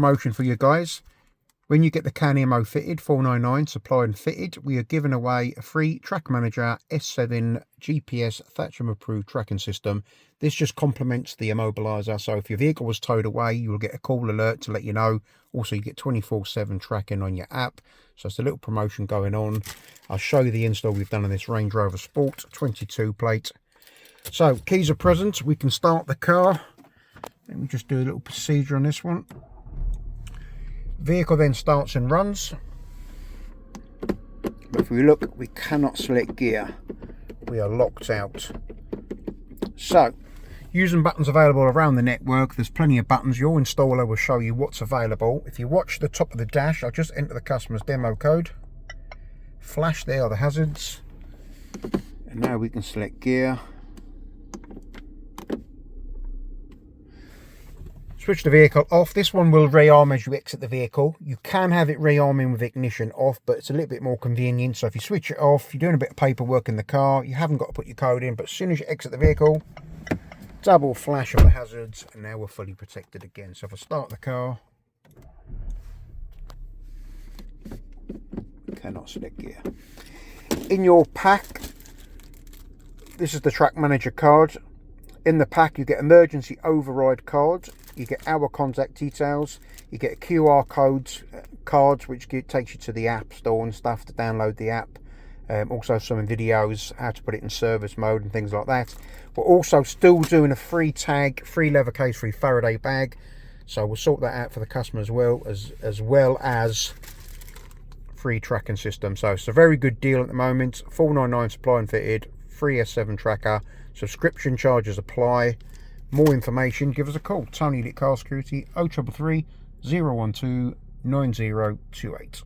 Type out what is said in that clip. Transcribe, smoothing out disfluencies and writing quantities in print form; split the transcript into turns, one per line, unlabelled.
promotion for you guys. When you get the CAN IMO fitted, 499 supplied and fitted, we are giving away a free Track Manager S7 GPS Thatcham approved tracking system. This just complements the Immobiliser, so if your vehicle was towed away, you'll get a call alert to let you know. Also, you get 24/7 tracking on your app, so it's a little promotion going on. I'll show you the install we've done on this Range Rover Sport 22 plate. So, keys are present, we can start the car. Let me just do a little procedure on this one. Vehicle then starts and runs. But if we look, we cannot select gear. We are locked out. So, using buttons available around the network, there's plenty of buttons. Your installer will show you what's available. If you watch the top of the dash, I'll just enter the customer's demo code. Flash, there are the hazards. And now we can select gear. Switch the vehicle off. This one will rearm as you exit the vehicle. You can have it rearming with ignition off, but it's a little bit more convenient. So if you switch it off, you're doing a bit of paperwork in the car, you haven't got to put your code in, but as soon as you exit the vehicle, double flash of the hazards, and now we're fully protected again. So if I start the car, cannot select gear. In your pack, this is the Track Manager card. In the pack, you get emergency override cards. You get our contact details, you get a QR cards which takes you to the app store and stuff to download the app. Also some videos, how to put it in service mode and things like that. We're also still doing a free tag, free leather case, free Faraday bag. So we'll sort that out for the customer as well as free tracking system. So it's a very good deal at the moment. 499 supply and fitted, free S7 tracker, subscription charges apply. More information, give us a call. Tony Elite Car Security, 0333 012 9028.